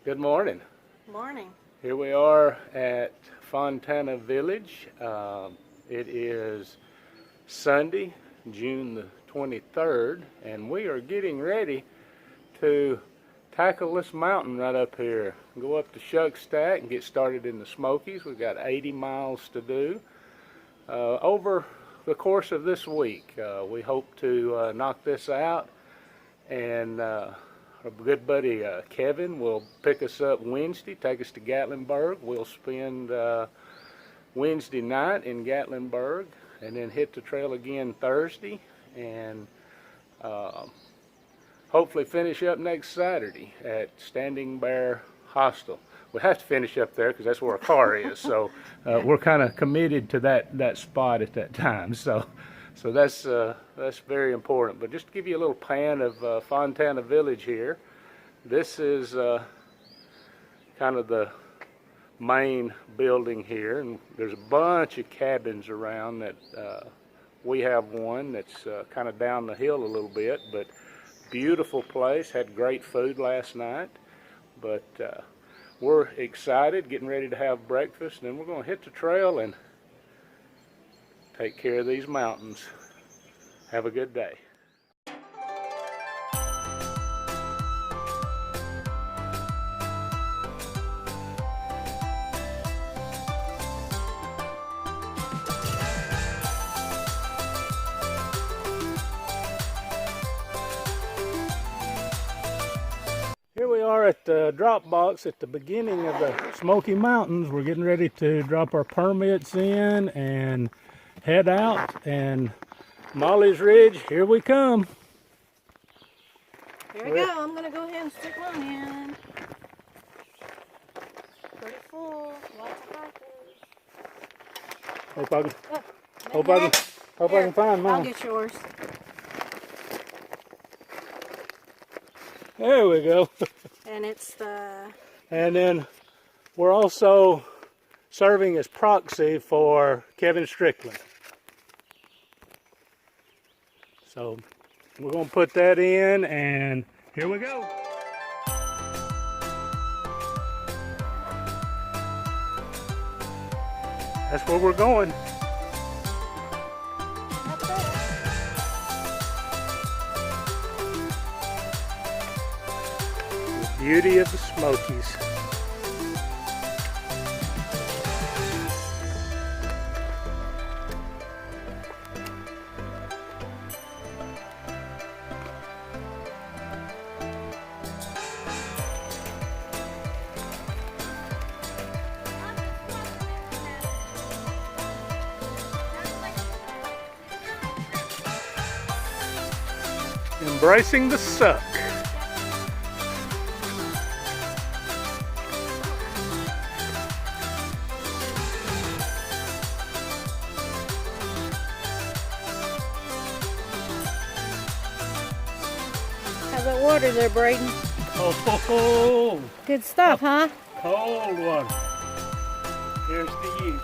Good morning. Morning. Here we are at Fontana Village. It is Sunday, June the 23rd, and we are getting ready to tackle this mountain right up here. Go up to Shuckstack and get started in the Smokies. We've got 80 miles to do over the course of this week. We hope to knock this out, and our good buddy Kevin will pick us up Wednesday, take us to Gatlinburg. We'll spend Wednesday night in Gatlinburg and then hit the trail again Thursday, and hopefully finish up next Saturday at Standing Bear Hostel. We have to finish up there because that's where our car is, so we're kind of committed to that spot at that time. So that's very important. But just to give you a little plan of Fontana Village here, this is kind of the main building here, and there's a bunch of cabins around that we have one that's kind of down the hill a little bit, but beautiful place. Had great food last night, but we're excited, getting ready to have breakfast, and then we're going to hit the trail and take care of these mountains. Have a good day. Here we are at the drop box at the beginning of the Smoky Mountains. We're getting ready to drop our permits in and head out, and Molly's Ridge, here we come. Here we go. I'm going to go ahead and stick mine in. Pretty full. Lots of hikers. Hope I can find mine. I'll get yours. There we go. And it's the... And then we're also serving as proxy for Kevin Strickland. So we're going to put that in, and here we go. That's where we're going. The beauty of the Smokies. Embracing the suck. How's that water there, Braden? Oh, Good stuff, huh? cold one. Here's to you.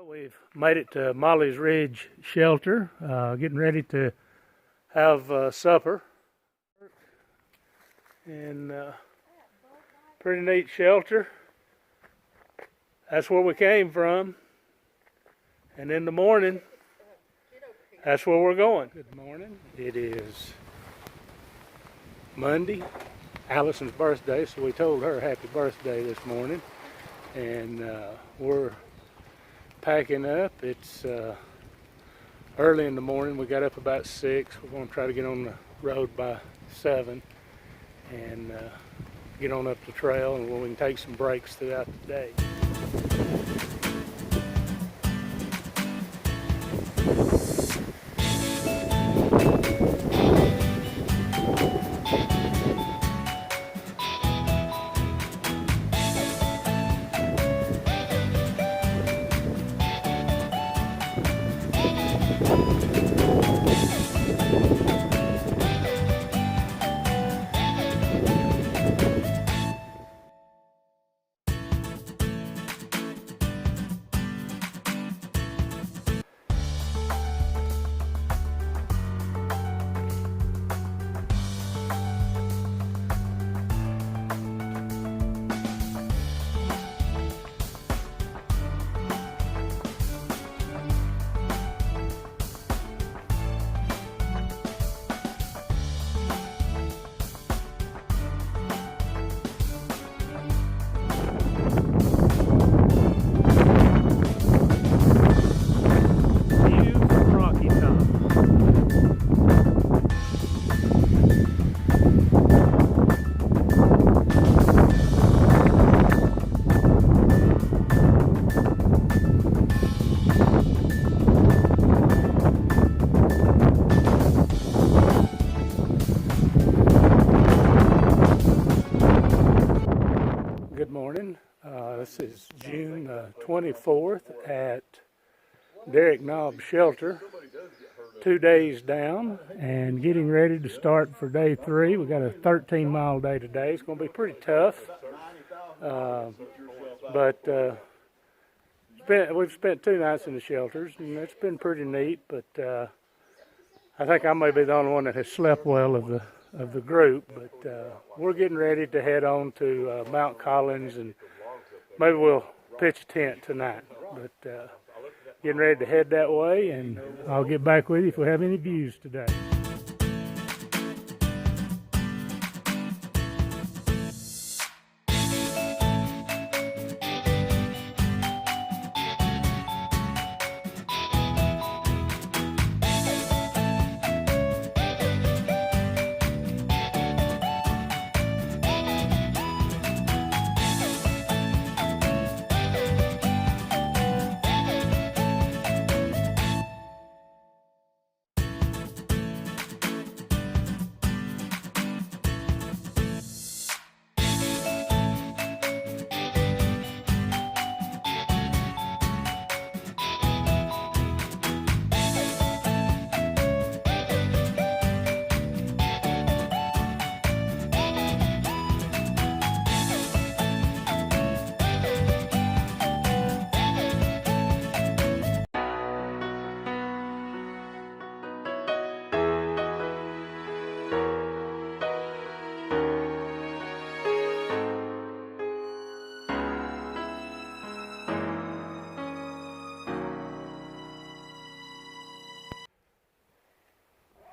We've made it to Molly's Ridge shelter, getting ready to have supper. And pretty neat shelter. That's where we came from. And in the morning, that's where we're going. Good morning. It is Monday, Allison's birthday, so we told her happy birthday this morning. And we're packing up. It's early in the morning. We got up about 6. We're going to try to get on the road by 7. and get on up the trail, and we can take some breaks throughout the day. Good morning. This is June 24th at Derrick Knob Shelter. 2 days down and getting ready to start for day 3. We got a 13-mile day today. It's going to be pretty tough, but we've spent 2 nights in the shelters, and it's been pretty neat. But I think I may be the only one that has slept well of the group. But we're getting ready to head on to Mount Collins, and maybe we'll pitch a tent tonight. But getting ready to head that way, and I'll get back with you if we have any views today.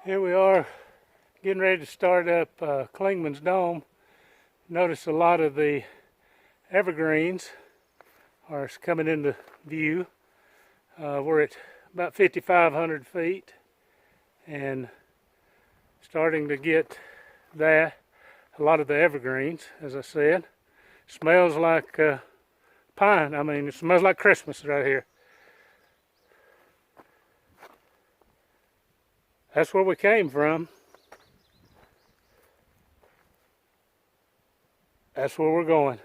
Here we are getting ready to start up Klingman's Dome. Notice a lot of the evergreens are coming into view. We're at about 5,500 feet and starting to get that. A lot of the evergreens, as I said. Smells like pine. I mean, it smells like Christmas right here. That's where we came from. That's where we're going.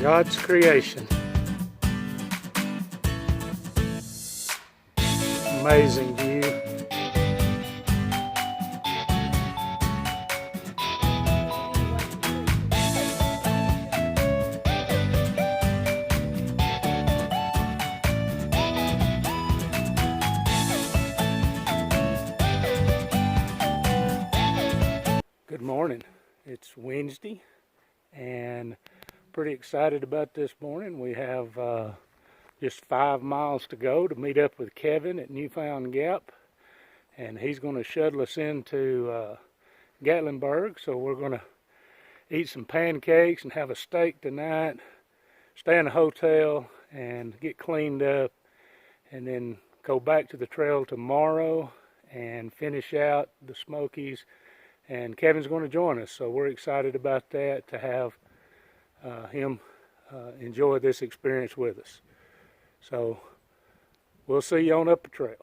God's creation. Amazing view. Good morning. It's Wednesday and pretty excited about this morning. We have just 5 miles to go to meet up with Kevin at Newfound Gap, and he's going to shuttle us into Gatlinburg. So we're going to eat some pancakes and have a steak tonight, stay in a hotel and get cleaned up, and then go back to the trail tomorrow and finish out the Smokies. And Kevin's going to join us, so we're excited about that, to have him enjoy this experience with us. So we'll see you on up the trail.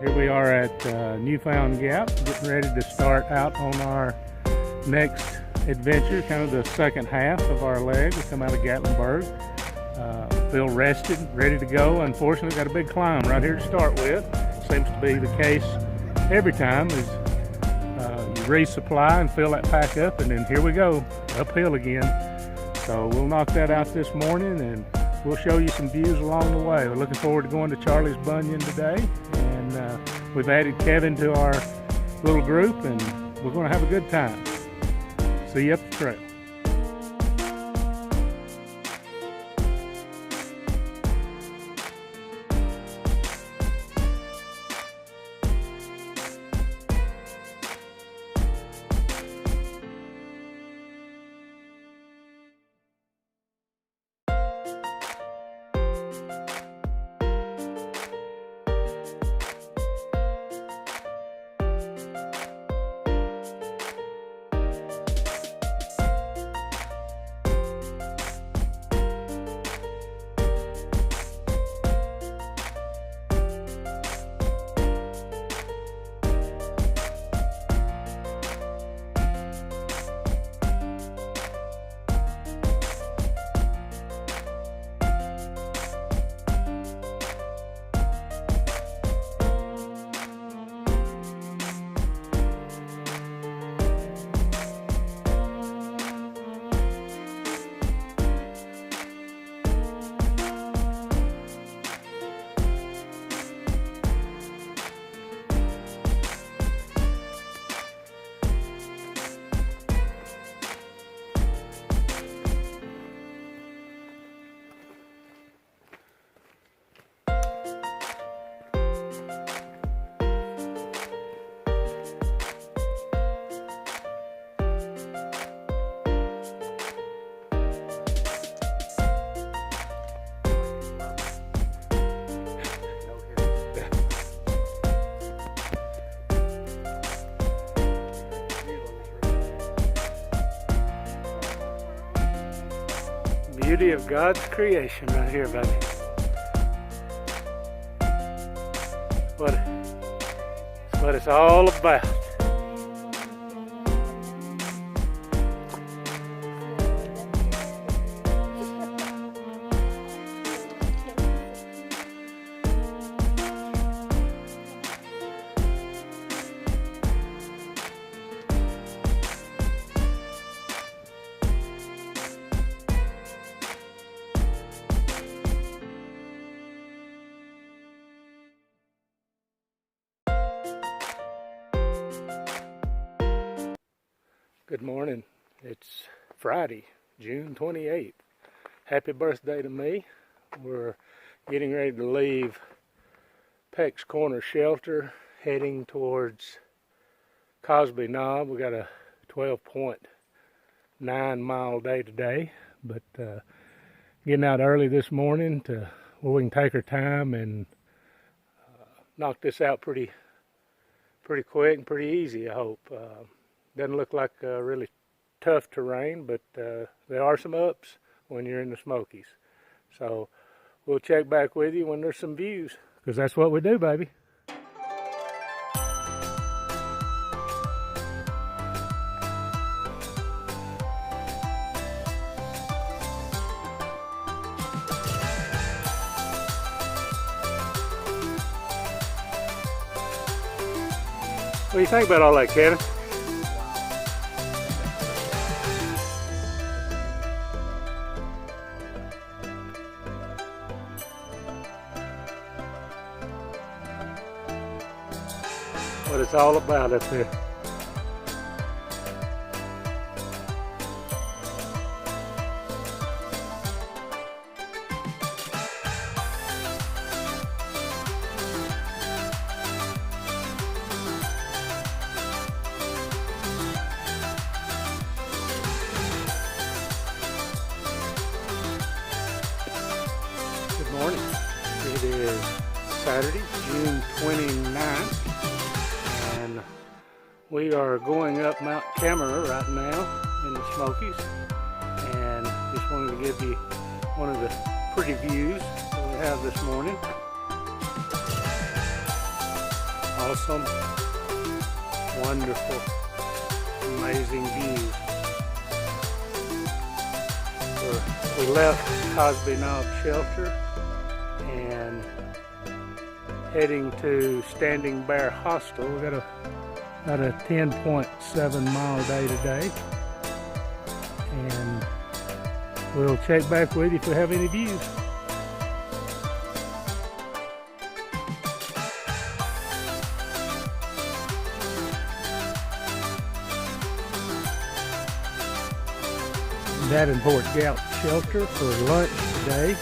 Here we are at Newfound Gap, getting ready to start out on our next adventure, kind of the second half of our leg. We come out of Gatlinburg, feel rested, ready to go. Unfortunately, got a big climb right here to start with. Seems to be the case every time, is you resupply and fill that pack up, and then here we go, uphill again. So we'll knock that out this morning, and we'll show you some views along the way. We're looking forward to going to Charlie's Bunyan today, and we've added Kevin to our little group, and we're going to have a good time. See you up the trail. Beauty of God's creation right here, buddy. That's what it's all about. Good morning. It's Friday, June 28th. Happy birthday to me. We're getting ready to leave Peck's Corner Shelter, heading towards Cosby Knob. We got a 12.9 mile day today, but getting out early this morning to where we can take our time and knock this out pretty quick and pretty easy, I hope. Doesn't look like really tough terrain, but there are some ups when you're in the Smokies. So we'll check back with you when there's some views, because that's what we do, baby. What do you think about all that, Kevin? What it's all about up here. Good morning. It is Saturday, June 29th. And we are going up Mount Camera right now in the Smokies, and just wanted to give you one of the pretty views that we have this morning. Awesome, wonderful, amazing views. We left Cosby Knob Shelter and heading to Standing Bear Hostel. We got about a 10.7 mile day today, and we'll check back with you if we have any views. Davenport Gap Shelter for lunch today.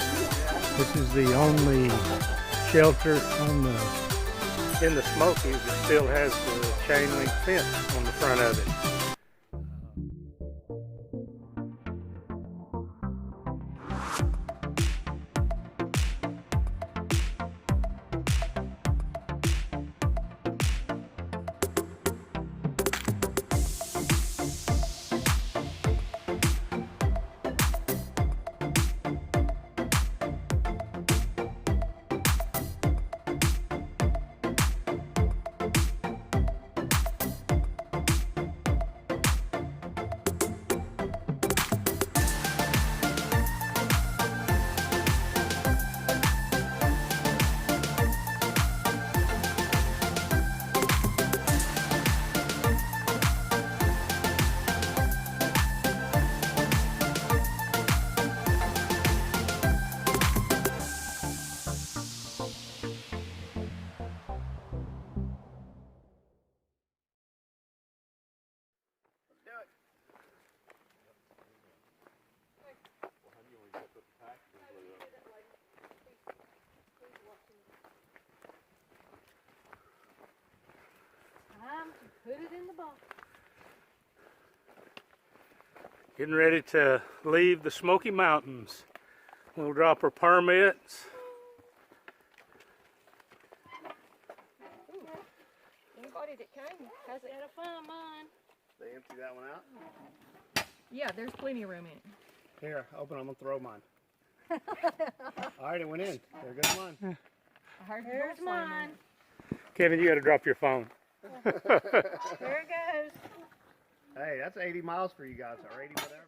This is the only shelter in the Smokies that still has the chain link fence on the front of it. Put it in the box. Getting ready to leave the Smoky Mountains. We'll drop our permits. Anybody that came has had a fun mine. They empty that one out? Yeah, there's plenty of room in it. Here, open. I'm gonna throw mine. All right, it went in. There goes mine. I heard the Here's door slamming. mine. Kevin, you got to drop your phone. There it goes. Hey, that's 80 miles for you guys, or 80 whatever.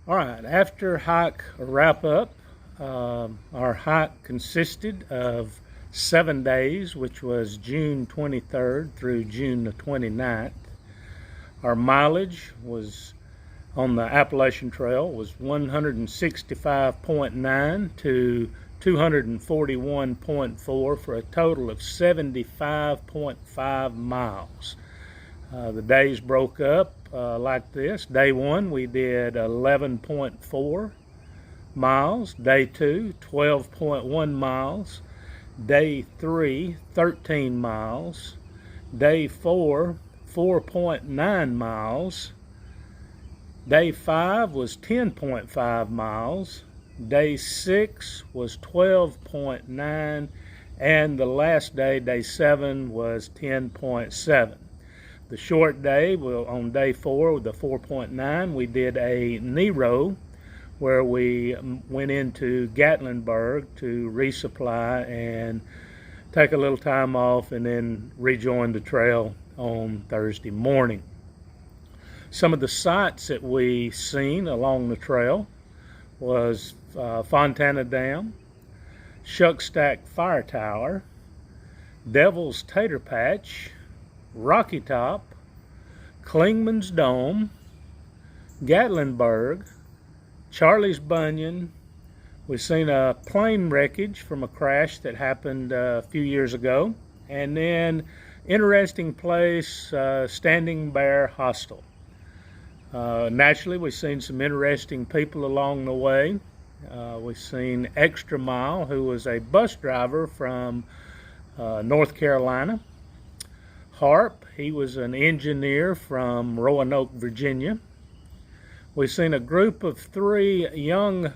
All right, after hike wrap up, our hike consisted of 7 days, which was June 23rd through June the 29th. Our mileage was on the Appalachian Trail was 165.9 to 241.4 for a total of 75.5 miles. The days broke up like this. Day 1 we did 11.4 miles. Day 2 12.1 miles. Day 3 13 miles. Day 4 4.9 miles. Day 5 was 10.5 miles. Day 6 was 12.9, and the last day, day 7, was 10.7. The short day, well, on day 4 with the 4.9, we did a knee row where we went into Gatlinburg to resupply and take a little time off and then rejoin the trail on Thursday morning. Some of the sights that we seen along the trail was Fontana Dam, Shuckstack Fire Tower, Devil's Tater Patch, Rocky Top, Klingman's Dome, Gatlinburg, Charlie's Bunyan. We've seen a plane wreckage from a crash that happened a few years ago, and then interesting place, Standing Bear Hostel. Naturally, we've seen some interesting people along the way. We've seen Extra Mile, who was a bus driver from North Carolina. Harp, he was an engineer from Roanoke, Virginia. We've seen a group of 3 young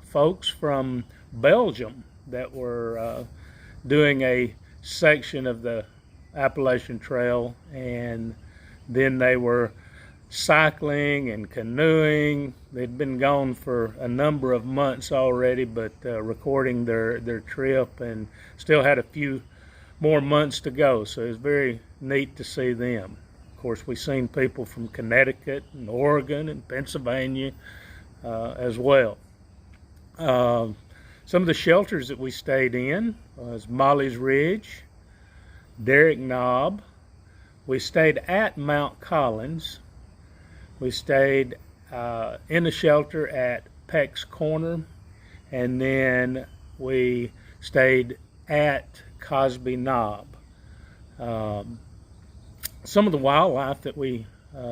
folks from Belgium that were doing a section of the Appalachian Trail, and then they were cycling and canoeing. They'd been gone for a number of months already, but recording their trip, and still had a few more months to go, so it was very neat to see them. Of course, we've seen people from Connecticut and Oregon and Pennsylvania as well. Some of the shelters that we stayed in was Molly's Ridge, Derrick Knob. We stayed at Mount Collins. We stayed in a shelter at Peck's Corner, and then we stayed at Cosby Knob. Some of the wildlife that we've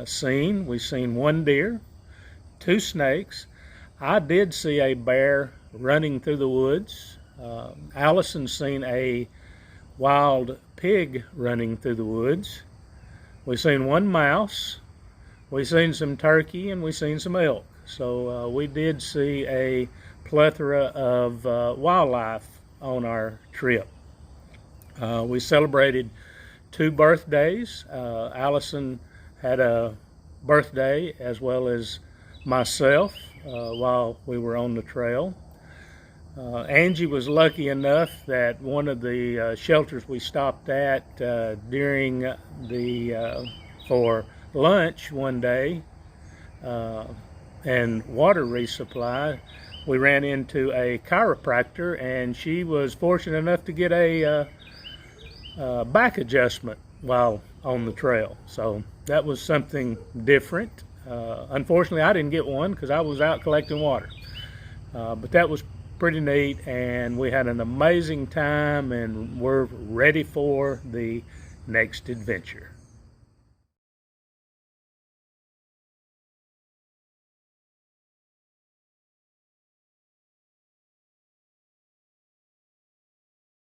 seen 1 deer, 2 snakes. I did see a bear running through the woods. Allison's seen a wild pig running through the woods. We've seen 1 mouse. We've seen some turkey, and we've seen some elk. So we did see a plethora of wildlife on our trip. We celebrated 2 birthdays. Allison had a birthday as well as myself while we were on the trail. Angie was lucky enough that one of the shelters we stopped at during for lunch one day and water resupply, we ran into a chiropractor, and she was fortunate enough to get a back adjustment while on the trail. So that was something different. Unfortunately, I didn't get one because I was out collecting water. But that was pretty neat, and we had an amazing time, and we're ready for the next adventure.